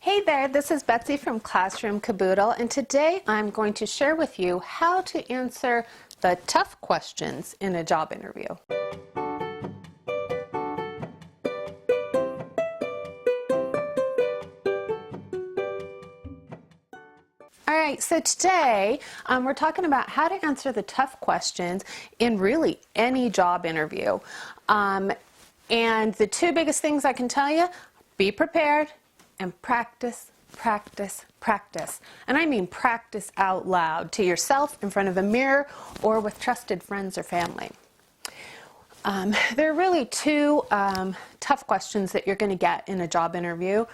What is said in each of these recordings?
Hey there, this is Betsy from Classroom Caboodle, and today I'm going to share with you how to answer the tough questions in a job interview. All right, so today we're talking about how to answer the tough questions in really any job interview. And the two biggest things I can tell you, be prepared and practice, practice, practice. And I mean practice out loud to yourself in front of a mirror or with trusted friends or family. There are really two tough questions that you're going to get in a job interview.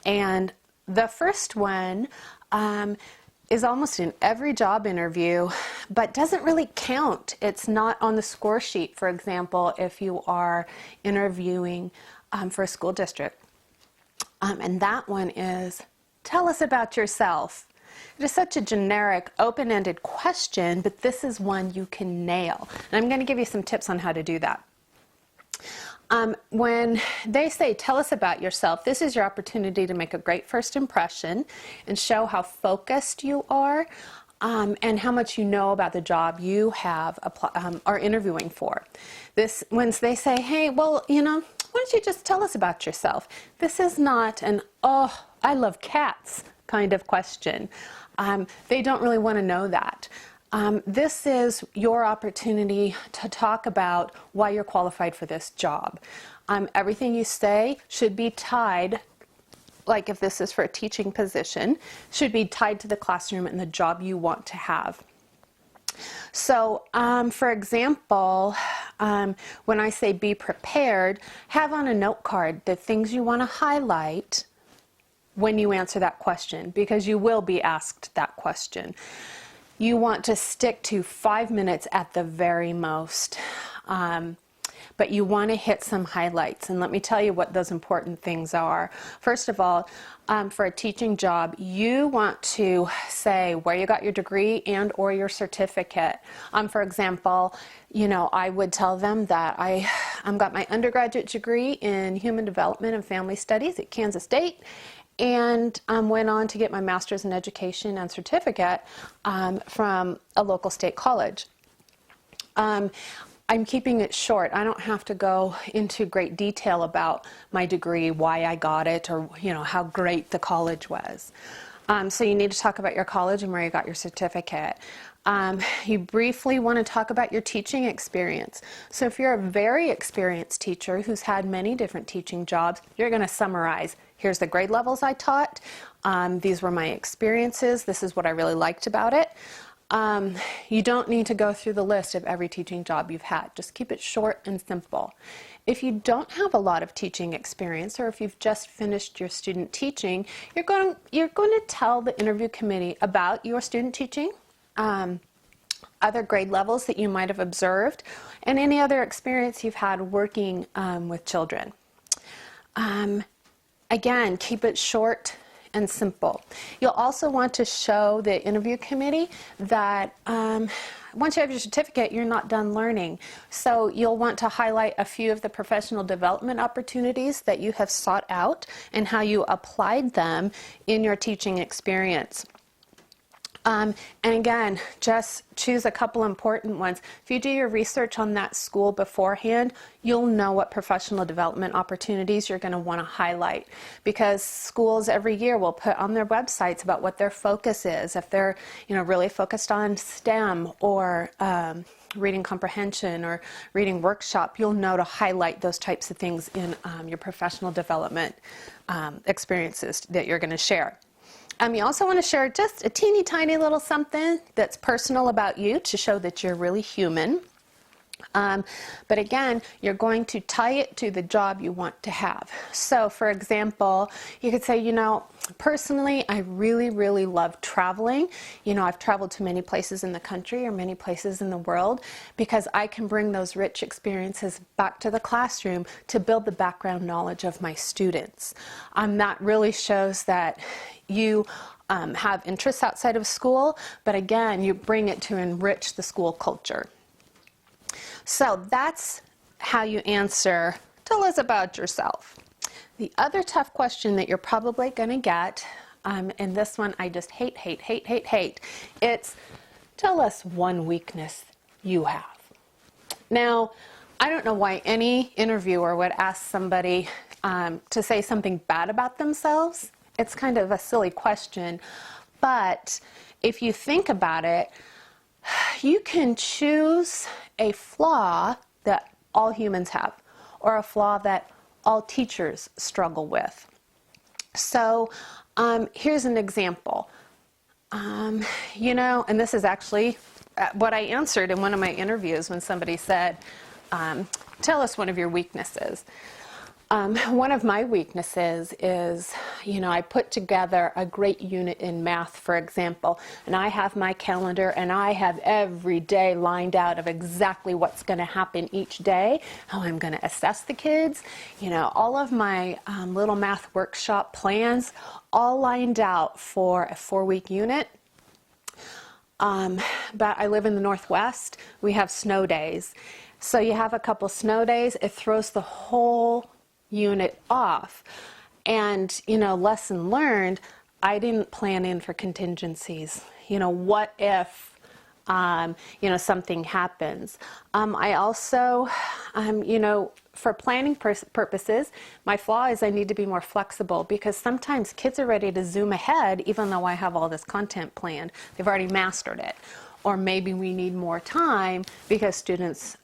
And the first one is almost in every job interview, but doesn't really count. It's not on the score sheet, for example, if you are interviewing for a school district. And that one is, tell us about yourself. It is such a generic, open-ended question, but this is one you can nail. And I'm going to give you some tips on how to do that. When they say, tell us about yourself, this is your opportunity to make a great first impression and show how focused you are and how much you know about the job you are interviewing for. When they say, hey, well, why don't you just tell us about yourself? This is not an, oh, I love cats kind of question. They don't really want to know that. This is your opportunity to talk about why you're qualified for this job. Everything you say should be tied, like if this is for a teaching position, should be tied to the classroom and the job you want to have. So, for example, when I say be prepared, have on a note card the things you want to highlight when you answer that question, because you will be asked that question. You want to stick to 5 minutes at the very most, but you want to hit some highlights. And let me tell you what those important things are. First of all, for a teaching job, you want to say where you got your degree and or your certificate. For example, I would tell them that I got my undergraduate degree in Human Development and Family Studies at Kansas State, and went on to get my master's in education and certificate from a local state college. I'm keeping it short. I don't have to go into great detail about my degree, why I got it, or how great the college was. So you need to talk about your college and where you got your certificate. You briefly want to talk about your teaching experience. So if you're a very experienced teacher who's had many different teaching jobs, you're going to summarize. Here's the grade levels I taught. These were my experiences. This is what I really liked about it. You don't need to go through the list of every teaching job you've had. Just keep it short and simple. If you don't have a lot of teaching experience, or if you've just finished your student teaching, you're going to tell the interview committee about your student teaching, other grade levels that you might have observed, and any other experience you've had working with children. Again, keep it short and simple. You'll also want to show the interview committee that once you have your certificate, you're not done learning. So you'll want to highlight a few of the professional development opportunities that you have sought out and how you applied them in your teaching experience. And again, just choose a couple important ones. If you do your research on that school beforehand, you'll know what professional development opportunities you're going to want to highlight, because schools every year will put on their websites about what their focus is. If they're really focused on STEM or reading comprehension or reading workshop, you'll know to highlight those types of things in your professional development experiences that you're going to share. You also want to share just a teeny tiny little something that's personal about you to show that you're really human. But again, you're going to tie it to the job you want to have. So for example, you could say, personally, I really, really love traveling. I've traveled to many places in the country or many places in the world because I can bring those rich experiences back to the classroom to build the background knowledge of my students. That really shows that you have interests outside of school, but again, you bring it to enrich the school culture. So that's how you answer, tell us about yourself. The other tough question that you're probably going to get, and this one I just hate, it's tell us one weakness you have. Now, I don't know why any interviewer would ask somebody to say something bad about themselves. It's kind of a silly question, but if you think about it, you can choose a flaw that all humans have, or a flaw that all teachers struggle with. So here's an example. You know, and this is actually what I answered in one of my interviews when somebody said, tell us one of your weaknesses. One of my weaknesses is, you know, I put together a great unit in math, for example, and I have my calendar and I have every day lined out of exactly what's going to happen each day, how I'm going to assess the kids, you know, all of my little math workshop plans all lined out for a 4-week unit. But I live in the Northwest. We have snow days. So you have a couple snow days, it throws the whole unit off. And, you know, lesson learned, I didn't plan in for contingencies. You know, what if, you know, something happens? I also, you know, for planning purposes, my flaw is I need to be more flexible, because sometimes kids are ready to zoom ahead even though I have all this content planned. They've already mastered it. Or maybe we need more time because students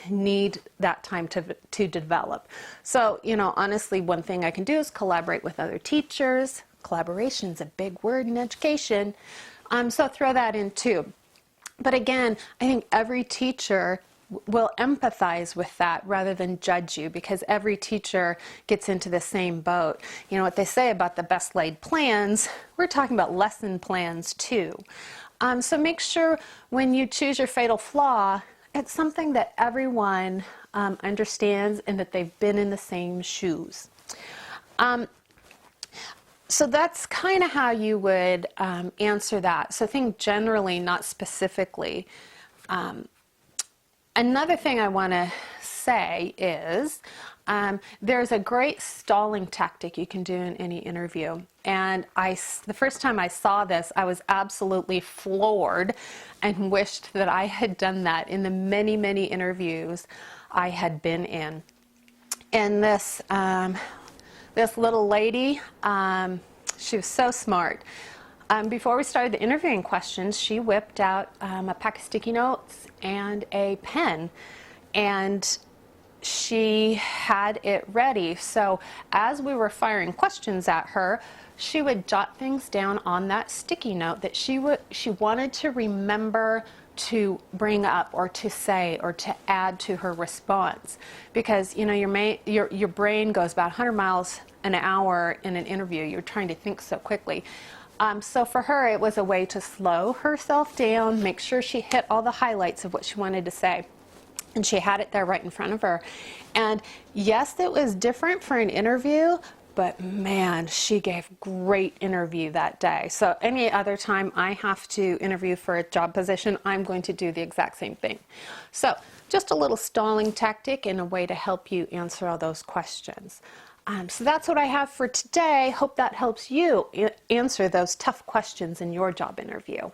need that time to develop. So, you know, honestly, one thing I can do is collaborate with other teachers. Collaboration's a big word in education. So throw that in too. But again, I think every teacher will empathize with that rather than judge you, because every teacher gets into the same boat. You know what they say about the best laid plans, we're talking about lesson plans too. So make sure when you choose your fatal flaw, it's something that everyone understands and that they've been in the same shoes. So that's kind of how you would answer that. So think generally, not specifically. Another thing I want to say is there's a great stalling tactic you can do in any interview. And the first time I saw this, I was absolutely floored and wished that I had done that in the many, many interviews I had been in. And this little lady, she was so smart. Before we started the interviewing questions, she whipped out a pack of sticky notes and a pen, and she had it ready. So as we were firing questions at her, she would jot things down on that sticky note that she wanted to remember to bring up or to say or to add to her response, because you know your brain goes about 100 miles an hour in an interview. You're trying to think so quickly. So for her, it was a way to slow herself down, make sure she hit all the highlights of what she wanted to say. And she had it there right in front of her. And yes, it was different for an interview, but man, she gave great interview that day. So any other time I have to interview for a job position, I'm going to do the exact same thing. So just a little stalling tactic and a way to help you answer all those questions. So that's what I have for today. Hope that helps you answer those tough questions in your job interview.